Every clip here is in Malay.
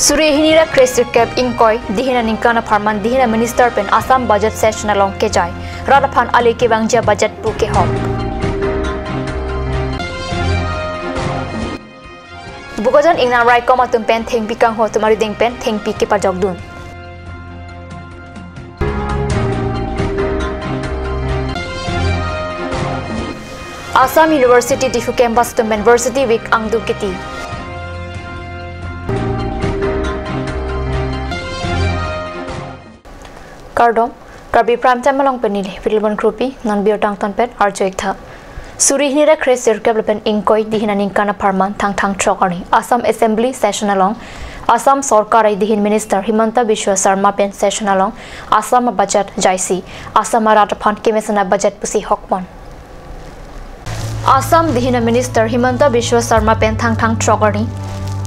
Suri hinira Kresir Cap Inkoi, Dihina Ninkana Parman, Dihina Minister Pen Assam Budget Session along Kejai, Radapan Ali Kebangja Budget Puke Hop. Bukajan Ingna Rai Komatum Pen, Thing Pikang Ho Tumariding Pen, Thing Piki Pajogdun. Assam University Difu Campus to University Week Angdu Kiti. Kardom, Karbi Prime Time along Penny, Vilbon Krupi, non Biotang Tonpet, Arjoita. Suri Hinira Kresir Kablapen Inkoi, Dihina Ninkana Parman, Tang Tang Chokari, Assam Assembly Session along, Assam Sorkara Dihin Minister Himanta Biswa Sarma Pen Session along, Assam Budget Jaisi, Assam Maratapan Kimesana Budget Pusi Hokmon. Assam Dihina Minister Himanta Biswa Sarma Pen Tang Tang Chokari,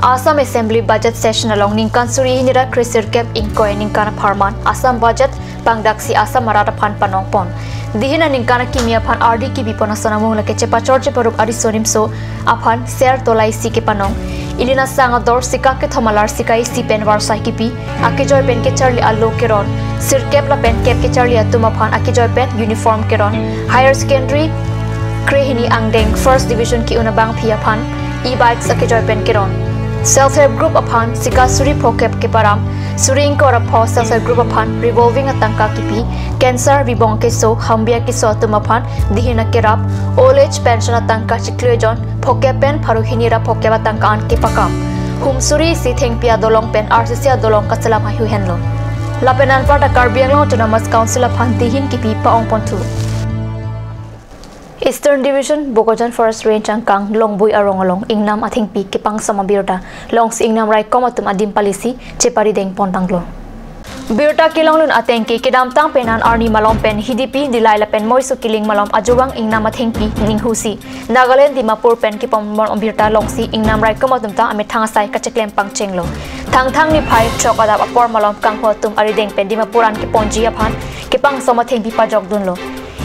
Assam Assembly Budget Session along Ninkan Suri Hinira Kresir Cap Inkoi Ninkana Parman, Assam Budget Pangdaksi Assam Maratapan Panongpon. Dihina Ninkana Kimia Pan RD Ki Bipona Sanamung Lake Chepa Chorche Parup Adisonim so Apan Ser Tolai Sike Panong Ilina Sangador Sikake Thomalar Sikai Si Pen Varsai Kipi Akijoy Pen Ke Charlie Allo Keron Sirkep La Pen Kep Ke Charlie Atumapan Akijoy Pen Uniform Keron Higher Secondary Krehini Angdeng First Division Ki Unabang Piapan E-Bikes Akijoy Pen Keron Self-help group upon Sika Suri Pokep Keparam Suri Inkora Po Self-help group upon Revolving Atangka Kipi Cancer Vibong Keso Hambia Kiso Tumapan Dihina Kerap Old Age Pension Atangka Chikluejon Pokepen Paruhinira Pokeba Tangkaan Kipakam Hum Suri Sitheng Pia Dolong Pen RCC Dolong Kasalam Hayu Henlo Lapenan Pada Karbi Anglo Autonomous Council upon Dihin Kipi Paong Pontu Eastern Division, Bogojan Forest Range Angkang, Longbui Arong Ingnam Ating Pi, Kipang Samabirta, Longs Ingnam Rai Komatum Adim Palisi, Chepari Deng Pontanglo. Birta Kilonglun Atenki, Kidam Tang Penan Arni Malom Pen, Hidipi, Dilaila Pen Moisu Kiling Malom, Ajuang Ingnam Ating Pi, Ninghusi, Nagaland Dimapur Pen Kipom Mon Birta Longsi, Ingnam Rai Komatum Tang Ametangasai Kacheklem Pang Chenglo. Tang Tang Nipai, Chokadap Apor Malom Kanghotum Arideng Pen Dimapuran Kiponji Apan, Kipang Somating Pipa Jogdunlo.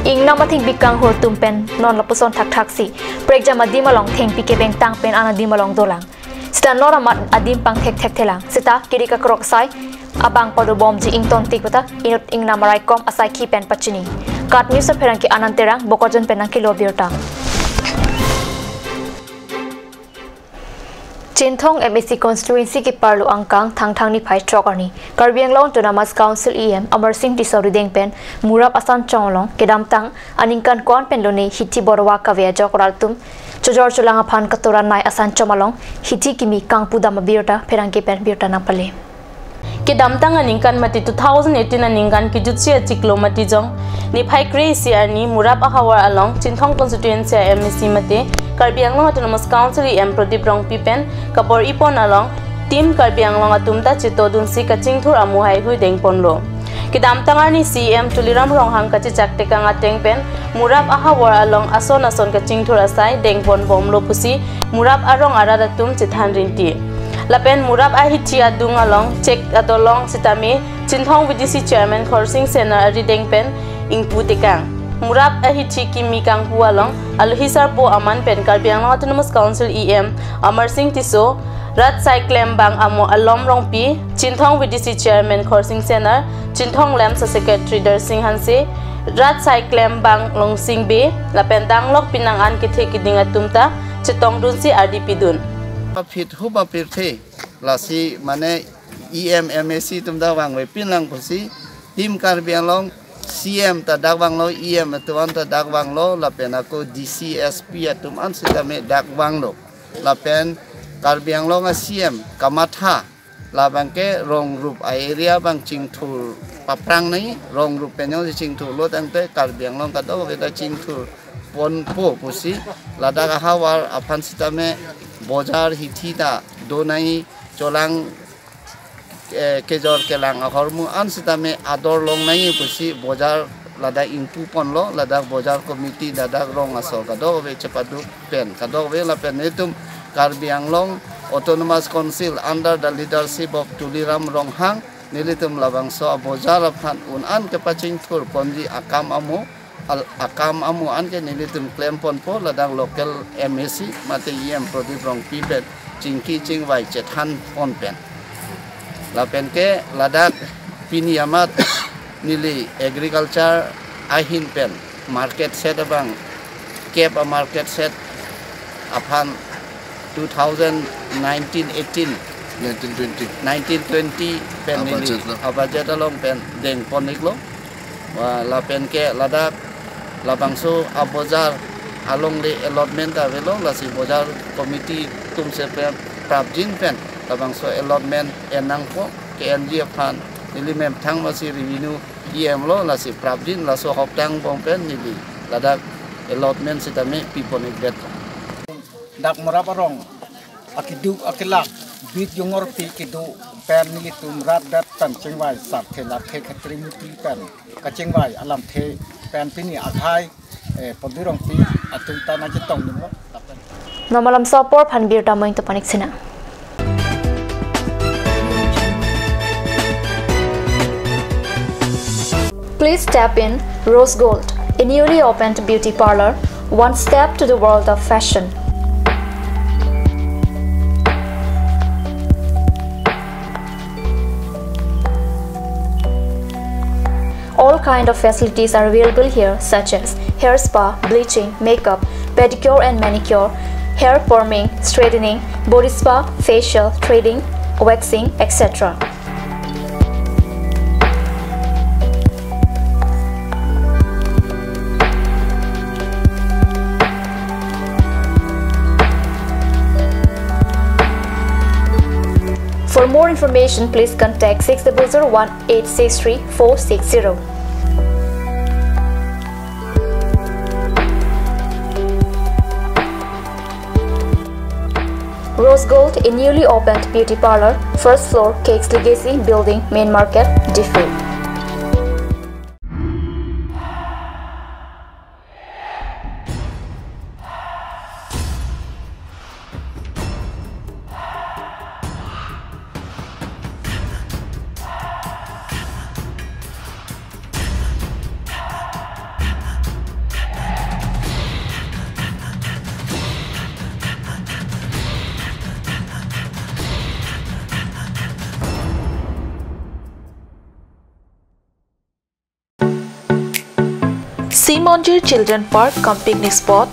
Ingnam ating bikang hor tumpen non lapuson tak taksi prekja madi malong theng pike beng tang pen ana di malong dolang sita nora mat adim pang thek thek telang sita kirika krok sai abang podo bom ji ington tikota inut ingnam rai kom asai ki pen pachini kat news perang ki ananterang bokojon penang ki lobiota Chinthong MSC constituency ki parlo angkang thang ni phai chokarni Karbi Anglo Autonomous Council EM Amar Singh Tisori Deng Pen Murap Asan Chonglong Kedam Tang Aningkan Kon Pendone Hiti Borwa Kavya Jokraltum Chojor Chulanga Phan Katoran Nai Asan Chomalong Hiti Kimi Kang Pudama Birta Perangke Pen Birta Napale Kedam Tang Aningkan Mati 2018 Aningkan ki jutsia chiklo mati jong ni phai crazy ani Murap Ahawar along Chinthong constituency MSC mate Karbi Anglo Autonomous Council EM Pradip Rong Pipen Kapor Ipon along Team Karbi Anglo Atumta Chito Dunsi Kachingthur Amuhai Hui Deng Ponlo Kidam Tangani CM Tuliram Rong Hang Kachi Chakte Kanga Tengpen Murap Ahawar along Ason Kachingthur Asai Deng Pon Bomlo Pusi Murap Arong Aradatum Chithan Rinti Lapen Murap Ahichi Adung along Chek Atolong Sitami Chinthong VDC Chairman Khorsing Sena Ari Deng Pen Ingpu Tekang Murap Ahichi Kimi Kang Pualong Alhisar Po Aman Pen Karbi Anglo Autonomous Council EM Amar Singh Tiso Rat Cyclem Bang Amo Alom Rongpi Chinthong VDC Chairman Khorsing Senar Chinthong Lam sa Secretary Dar Singh Hanse Rat Cyclem Bang Long Sing Be Lapen Danglok Pinangan Kithe Kiding Atumta Chitong Dunsi RDP Dun Fit Huba Pirte Lasi Mane EM MSC Tumda Wang We Pinlang Pusi Tim Karbi Anglo CM ta dakwang lo EM atuan ta dakwang lo lapen aku DCSP atum an sitame dakwang lo lapen Karbi Anglo nga CM kamatha labang ke rong rup area bang cingthur paprang nai rong rup penyo cingthur lo tangte Karbi Anglo ka do beta cingthur pon po pusi ladaka hawar apan sitame bojar hitita donai cholang kejor kelang hormu an sitame ador long nai pusi bojar lada intu pon lo lada bojar komiti lada rong asol kado we cepadu pen kado we la pen etum Karbi Anglo Autonomous Council under the leadership of Tuliram Ronghang nilitum labang so bojar phan un an ke paching thur ponji akam amu an ke nilitum claim pon po lada local MSC mate EM Pradip Rong Pibet chingki chingwai chethan pon pen la pen ke ladak piniamat nili agriculture ahin pen market set abang cap a market set upon 2019-18 1920 pen nili budget along pen deng ponik lo wa la pen ke ladak la bangso abozar along le allotment ta velo la si bozar committee tum se pen prabjin pen la bangso allotment enang po ke NG fan nili mem thang ma si revenue em lo la si prabjin la so hop tang pom pen nili ladak allotment sitame people in bet dak marap arong akidu akilak bit yongor pi kidu pen nili tum rat dat tan chengwai sat thela the khatri muti pen ka chengwai alam the pen pini athai podurong pi atung ta na chitong nimlo Namalam sapor phanbir tamoing to panik sina. Please tap in Rose Gold, a newly opened beauty parlor, one step to the world of fashion. All kind of facilities are available here, such as hair spa, bleaching, makeup, pedicure and manicure, hair perming, straightening, body spa, facial, threading, waxing, etc. For more information, please contact 600-1863-460. Rose Gold, a newly opened beauty parlor, first floor, Cakes Legacy Building, Main Market, Diffu. Simonjir Children Park cum picnic spot,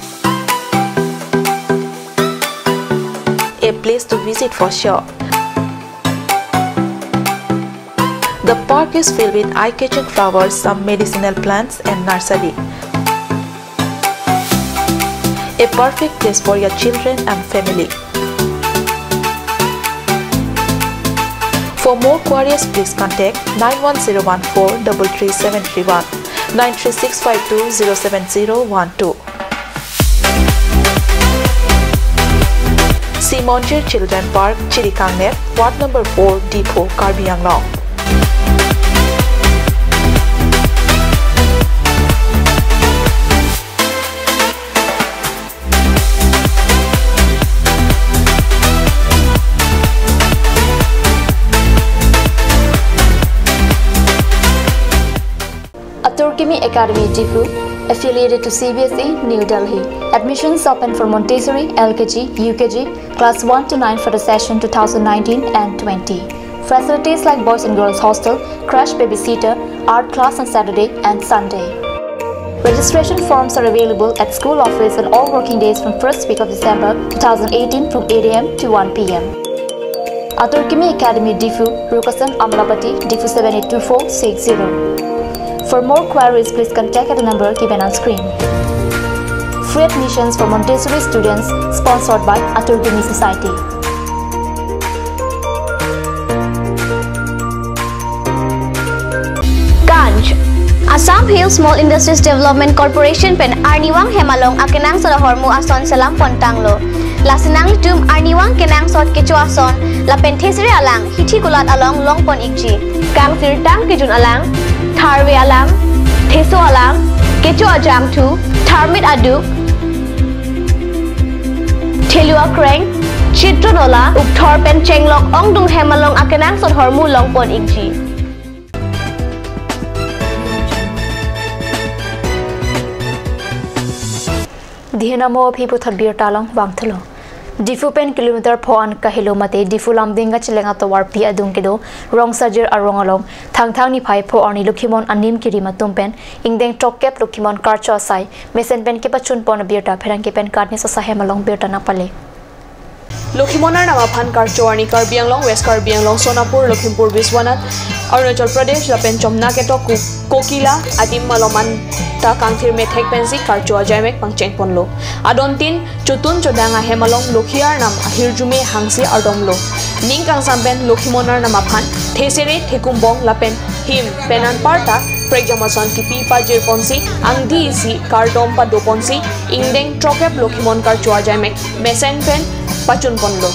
a place to visit for sure. The park is filled with eye-catching flowers, some medicinal plants and nursery. A perfect place for your children and family. For more queries, please contact 91014 33731. 93652-07012. Simonjir Children Park, Chirikangnet, Ward number 4, Depot, Karbi Anglong. Karbi Academy Diffu, affiliated to CBSE, New Delhi. Admissions open for Montessori, LKG, UKG, class 1 to 9 for the session 2019 and 20. Facilities like boys and girls hostel, crash babysitter, art class on Saturday and Sunday. Registration forms are available at school office on all working days from first week of December 2018 from 8 AM to 1 PM. Karbi Academy Diffu, Rukasan Amlapati, Diffu 782460. For more queries, please contact at the number given on screen. Free admissions for Montessori students, sponsored by Karbi Society. Ganj Assam Hill Small Industries Development Corporation pen Arniwang Hemalong akenang sa hormu ason salam pontanglo. Lasinang litum Arniwang kenang sot kecu ason la penthesri alang hithi kulat along longpon ikji. Kang sirtang kijun alang Tharwe alang, Theso alang, Kecho ajam tu, Tharmit aduk, Thelua kreng, Chitronola, Ukthor pen chenglok ongdung hemalong akenang sot hormu longpon ikji. Dihenamo phipu thabir talong wangthalo. Difu pen kilometer phoan kahilo mate difu lamdinga chilenga to war pi adung kedo rong sajir arong along thang ni phai pho ani lukhimon anim kiri matum pen ingdeng top cap lukhimon karcho sai mesen pen ke pachun pon birta pherang ke pen card ni sa sahem along birta na pale Lokhimonar nama phan karcho ani Karbi Anglong West Karbi Anglong Sonapur Lakhimpur Biswanath Arunachal Pradesh lapen chomna ke to kokila adim maloman ta kangthir me thek pensi karcho ajaimek pangcheng ponlo adontin chutun chodanga hemalong lokhiar nam ahirjume hangsi ardomlo ning kang samben Lokhimonar nama phan thesere thekumbong lapen him penan parta pregjamason kipi pajir ponsi angdi si kardom pa do ponsi ingdeng trokep Lokhimon karcho ajaimek mesen pen pachun ponlo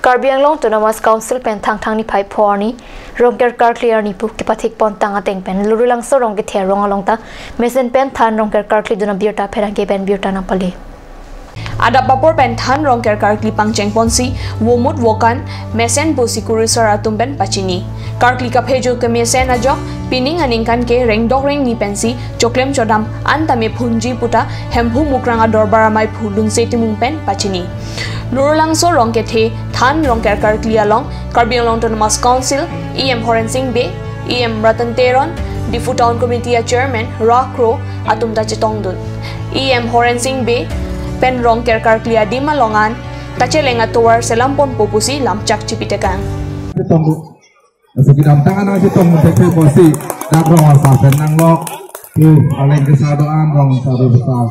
Karbi Anglong Autonomous Council pen thang ni phai phorni rongker kar clear ni pu ki pathik pon tanga teng pen lurulang so rong ke the rong along ta mesen pen than rongker kar clear duna birta pherang ke pen birta na pali Ada papor pen than rongker kar klipang chengponsi womut wokan mesen bu sikurisar atumben pachini karkli ka pheju ke mesen ajok pining aningkan ke rengdok reng ni pensi choklem chodam antame phunji puta hembhu mukranga dorbara mai phulung setimung pen pachini Lurulang so rong ke the than rongker kar clear long Karbi Anglong Autonomous Council EM Horen Singh Be EM Ratan Teron Difu Town Committee Chairman Rakro atumda chitong dun EM Horen Singh Be pen rongker kar clear di malongan tachelenga towar selampon popusi lamchak cipitekang tonggu sekidam tangan aja tonggu tekse posi dak rong asa penang lo tu aleng kesadoan rong sadu besar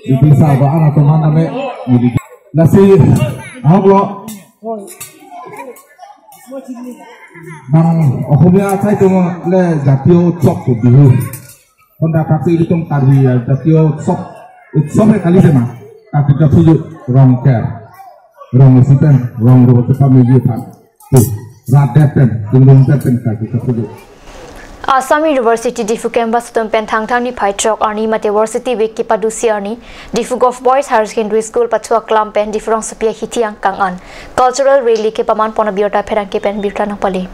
di bisa doan atau mana me nasi ahlo bang ohumia sai tu le jatio chok tu bihu konda kaksi itu Karbi jatio chok utsove kali sema ketika pujuk rongker rong sipen rong ro cepat mejutan tuh radepen tunggung pen ketika pujuk Assam University Difu campus tum pen thang ni phai trok arni mate university week ki padusi arni Difu Golf Boys Higher Secondary School pathua klam pen different sapia hitiang kangan cultural rally ke paman pona biota pherang ke pen biota na pali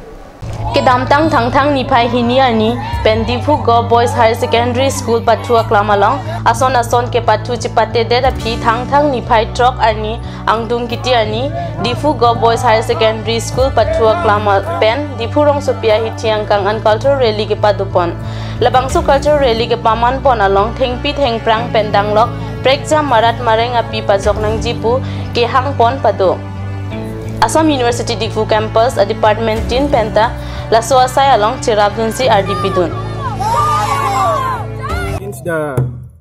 ke damtang thang ni phai hinia ni pen Difu Golf Boys Higher Secondary School pathua klamalong ason ke pathu chipate de da phi thang ni phai trok ani angdung kiti ani Difu Golf Boys Higher Secondary School pathua klama pen Difu rong sopia hitiang kangan cultural rally ke padupon labangsu cultural rally ke paman pon along thengpi thengprang pen danglok prekjam marat mareng api pajok nang jipu ke hangpon pado Assam University Difu campus a department tin penta la soasai along chirabdunsi RDP dun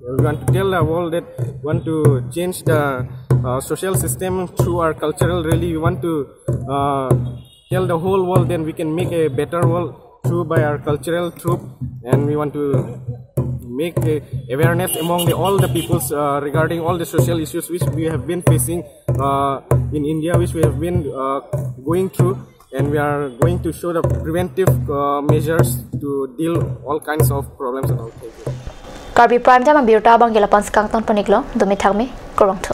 we want to tell the world that we want to change the social system through our cultural rally. We want to tell the whole world then we can make a better world through by our cultural troop, and we want to make a awareness among all the peoples regarding all the social issues which we have been facing in India, which we have been going through, and we are going to show the preventive measures to deal all kinds of problems and all things. Karbi Prime Time ang biota bang gila panskang ton paniklo dumi thagmi korong to